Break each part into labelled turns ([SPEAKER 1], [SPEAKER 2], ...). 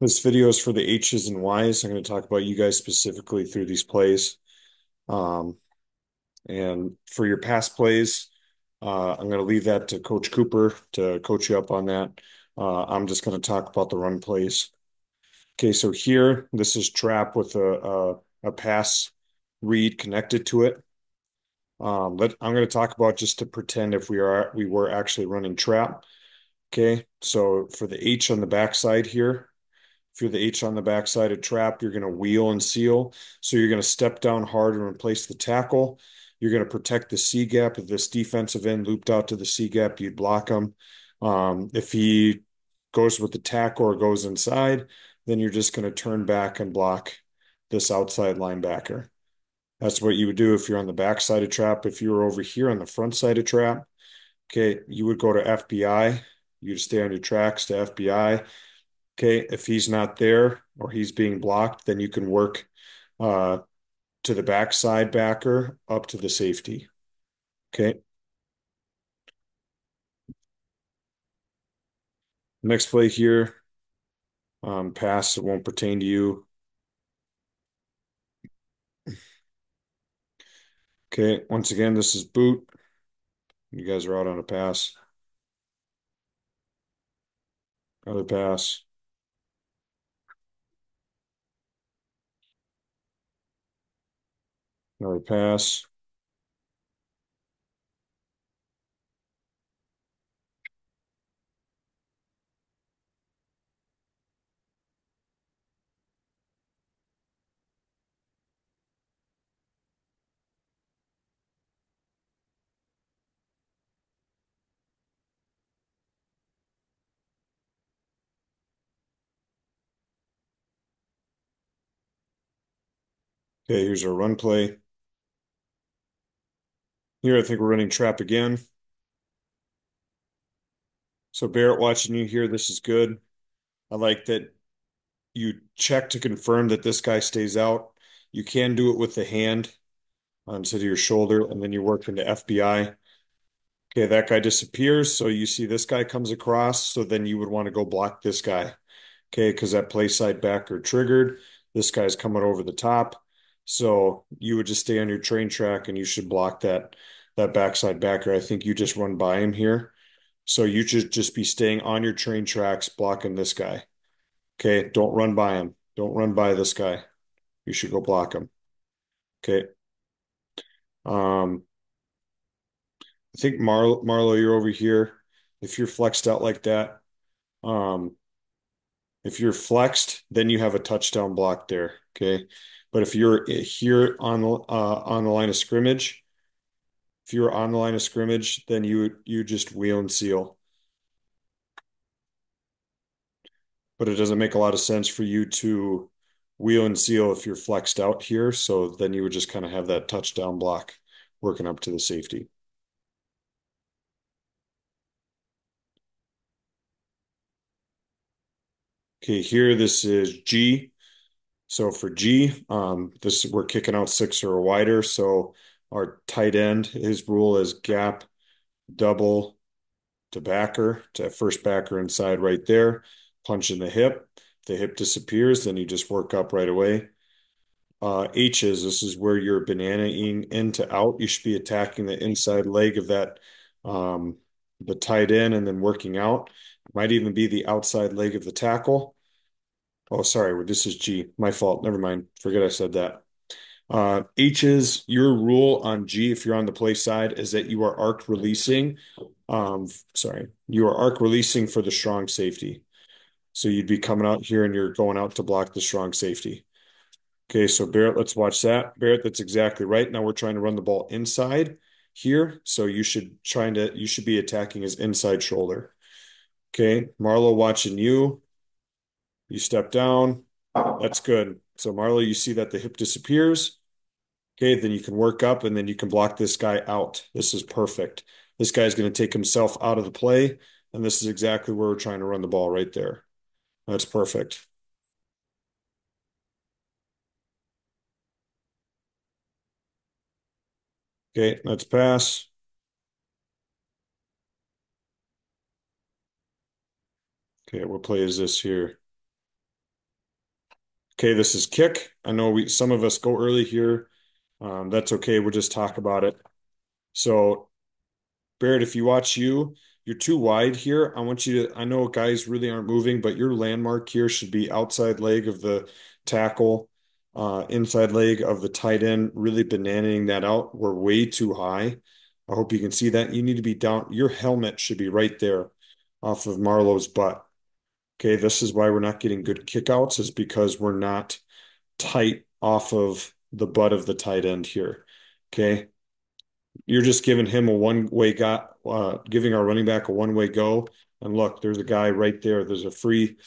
[SPEAKER 1] This video is for the H's and Y's. I'm going to talk about you guys specifically through these plays. Um, and for your past plays, I'm going to leave that to Coach Cooper to coach you up on that. I'm just going to talk about the run plays. Okay, so here, this is trap with a pass read connected to it. I'm going to talk about just to pretend if we were actually running trap. Okay, so for the H on the backside here. If you're the H on the backside of trap, you're going to wheel and seal. So you're going to step down hard and replace the tackle. You're going to protect the C gap. If this defensive end looped out to the C gap, you'd block him. If he goes with the tackle or goes inside, then you're just going to turn back and block this outside linebacker. That's what you would do if you're on the back side of trap. If you were over here on the front side of trap, okay, you would go to FBI. You'd stay on your tracks to FBI. Okay, if he's not there or he's being blocked, then you can work uh, to the backside backer up to the safety. Okay, next play here, pass, it won't pertain to you. Okay, once again, this is boot. You guys are out on a pass. Another pass. Another pass. Okay, here's our run play. Here, I think we're running trap again. So Barrett watching you here, this is good. I like that you check to confirm that this guy stays out. You can do it with the hand onto your shoulder, and then you work into FBI. Okay, that guy disappears. So you see this guy comes across. So then you would want to go block this guy. Okay, because that play side backer triggered. This guy's coming over the top. So you would just stay on your train track and you should block that backside backer. I think you just run by him here. So you should just be staying on your train tracks, blocking this guy. Okay, don't run by him. Don't run by this guy. You should go block him. Okay. Um, I think Marlo, you're over here. If you're flexed out like that, um, if you're flexed, then you have a touchdown block there. Okay. But if you're here on the line of scrimmage, if you're on the line of scrimmage, then you just wheel and seal. But it doesn't make a lot of sense for you to wheel and seal if you're flexed out here. So then you would just kind of have that touchdown block working up to the safety. Okay, here this is G. So for G, this we're kicking out six or wider. So our tight end, his rule is gap, double to backer, to first backer inside right there, punch in the hip. If the hip disappears, then you just work up right away. H's, this is where you're bananaing in to out. You should be attacking the inside leg of that, um, the tight end and then working out. Might even be the outside leg of the tackle. Oh, sorry, this is G. My fault. Never mind. Forget I said that. H is your rule on G if you're on the play side is that you are arc releasing. Sorry, you are arc releasing for the strong safety. So you'd be coming out here and you're going out to block the strong safety. Okay, so Barrett, let's watch that. Barrett, that's exactly right. Now we're trying to run the ball inside here. So you should be attacking his inside shoulder. Okay, Marlo watching you. You step down. That's good. So Marlo, you see that the hip disappears. Okay, then you can work up and then you can block this guy out. This is perfect. This guy's going to take himself out of the play, and this is exactly where we're trying to run the ball right there. That's perfect. Okay, let's pass. Okay, what play is this here? Okay, this is kick. I know some of us go early here. That's okay. We'll just talk about it. So Barrett, if you watch you're too wide here. I want you to, I know guys really aren't moving, but your landmark here should be outside leg of the tackle, inside leg of the tight end, really bananaing that out. We're way too high. I hope you can see that. You need to be down. Your helmet should be right there off of Marlowe's butt. Okay, this is why we're not getting good kickouts, is because we're not tight off of the butt of the tight end here. Okay. You're just giving him a one-way got giving our running back a one-way go. And look, there's a guy right there. There's a free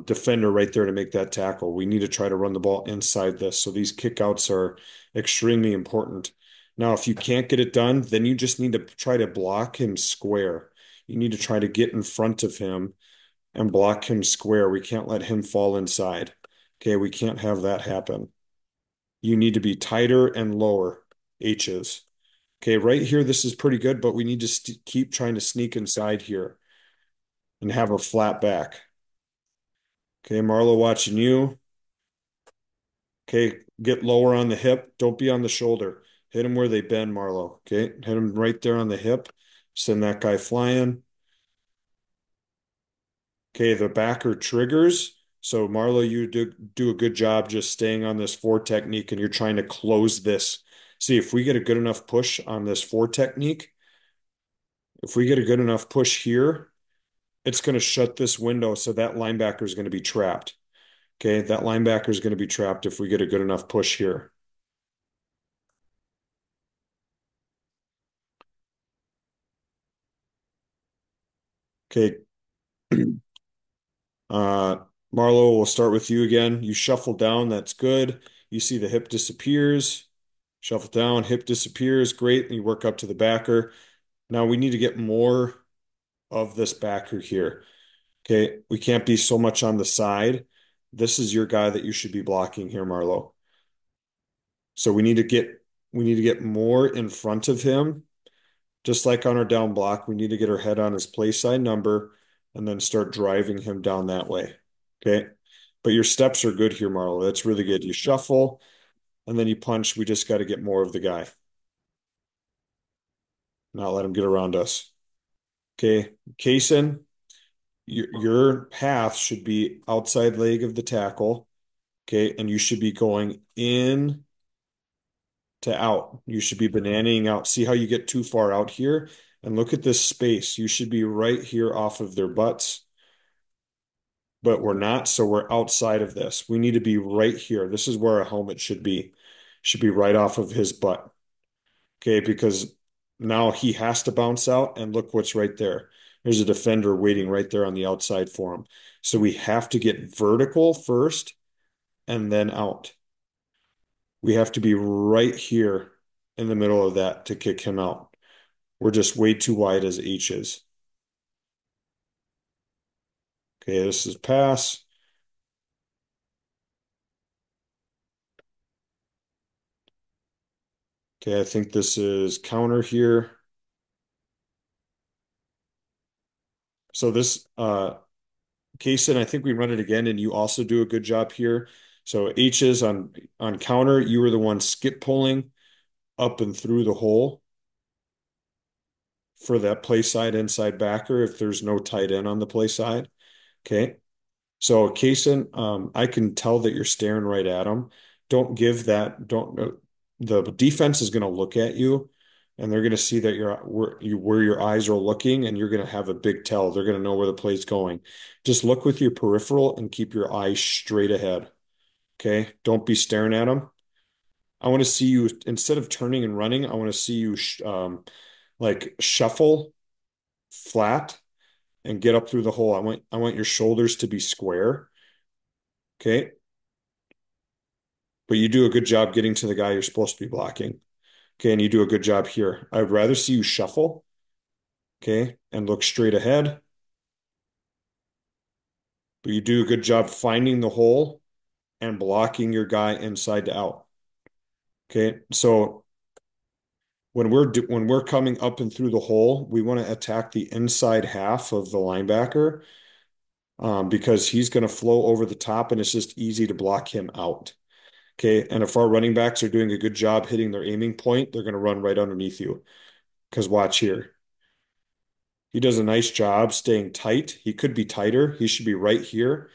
[SPEAKER 1] defender right there to make that tackle. We need to try to run the ball inside this. So these kickouts are extremely important. Now, if you can't get it done, then you just need to try to block him square. You need to try to get in front of him and block him square. We can't let him fall inside. Okay, we can't have that happen. You need to be tighter and lower H's. Okay, right here, this is pretty good, but we need to keep trying to sneak inside here and have a flat back. Okay, Marlo watching you. Okay, get lower on the hip. Don't be on the shoulder. Hit them where they bend, Marlo. Okay, hit them right there on the hip. Send that guy flying. Okay, the backer triggers. So Marlo, you do a good job just staying on this four technique, and you're trying to close this. See, if we get a good enough push on this four technique, if we get a good enough push here, it's going to shut this window, so that linebacker is going to be trapped. Okay, that linebacker is going to be trapped if we get a good enough push here. Okay, uh, Marlo, we'll start with you again. You shuffle down, that's good. You see the hip disappears. Shuffle down, hip disappears, great. And you work up to the backer. Now we need to get more of this backer here. Okay, we can't be so much on the side. This is your guy that you should be blocking here, Marlo. So we need to get more in front of him. Just like on our down block, we need to get our head on his play side number and then start driving him down that way. Okay. But your steps are good here, Marlo. That's really good. You shuffle and then you punch. We just got to get more of the guy, not let him get around us. Okay. Kaysen, your path should be outside leg of the tackle. Okay. And you should be going in to out. You should be bananing out. See how you get too far out here? And look at this space. You should be right here off of their butts, but we're not. So we're outside of this. We need to be right here. This is where a helmet should be. Should be right off of his butt. Okay, because now he has to bounce out, and look what's right there. There's a defender waiting right there on the outside for him. So we have to get vertical first and then out. We have to be right here in the middle of that to kick him out. We're just way too wide as H's. Okay, this is pass. Okay, I think this is counter here. So this Kaysen, I think we run it again, and you also do a good job here. So H's on counter, you were the one skip pulling up and through the hole for that play side inside backer if there's no tight end on the play side. Okay. So Kaysen, I can tell that you're staring right at him. Don't give that, don't the defense is going to look at you and they're going to see that where your eyes are looking, and you're going to have a big tell. They're going to know where the play's going. Just look with your peripheral and keep your eyes straight ahead. Okay? Don't be staring at them. I want to see you, instead of turning and running, I want to see you like shuffle flat and get up through the hole. I want your shoulders to be square. Okay? But you do a good job getting to the guy you're supposed to be blocking. Okay, and you do a good job here. I'd rather see you shuffle, okay, and look straight ahead. But you do a good job finding the hole and blocking your guy inside to out. Okay, so when we're coming up and through the hole, we want to attack the inside half of the linebacker because he's going to flow over the top and it's just easy to block him out. Okay. And if our running backs are doing a good job hitting their aiming point, they're going to run right underneath you. Because watch here. He does a nice job staying tight. He could be tighter. He should be right here,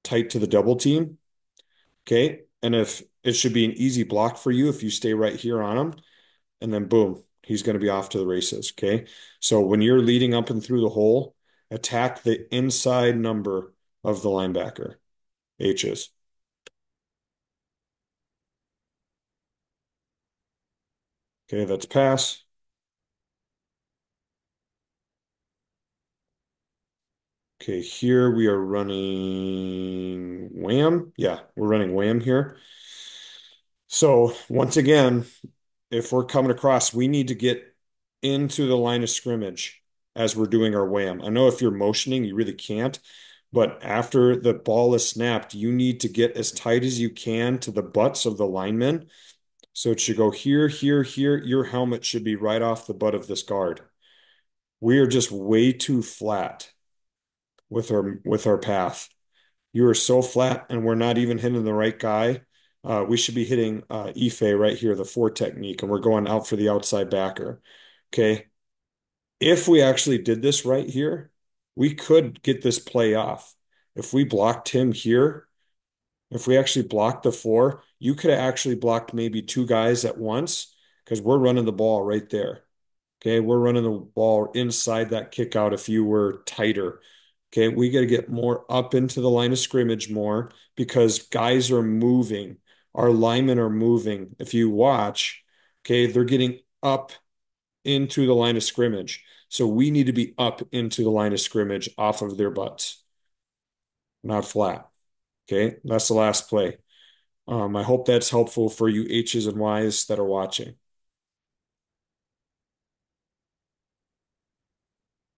[SPEAKER 1] tight to the double team. Okay. And if it should be an easy block for you if you stay right here on him, and then boom, he's going to be off to the races. Okay. So when you're leading up and through the hole, attack the inside number of the linebacker, H's. Okay. That's pass. Okay. Here we are running wham. Yeah, we're running wham here. So once again, if we're coming across, we need to get into the line of scrimmage as we're doing our wham. I know if you're motioning, you really can't, but after the ball is snapped, you need to get as tight as you can to the butts of the linemen. So it should go here, here, here. Your helmet should be right off the butt of this guard. We are just way too flat with our path. You are so flat, and we're not even hitting the right guy. We should be hitting Ife right here, the four technique, and we're going out for the outside backer. Okay. If we actually did this right here, we could get this play off. If we blocked him here, if we actually blocked the four, you could have actually blocked maybe two guys at once because we're running the ball right there. Okay, we're running the ball inside that kick out if you were tighter. Okay, we got to get more up into the line of scrimmage more because guys are moving. Our linemen are moving. If you watch, okay, they're getting up into the line of scrimmage. So we need to be up into the line of scrimmage off of their butts, not flat. Okay, that's the last play. I hope that's helpful for you H's and Y's that are watching.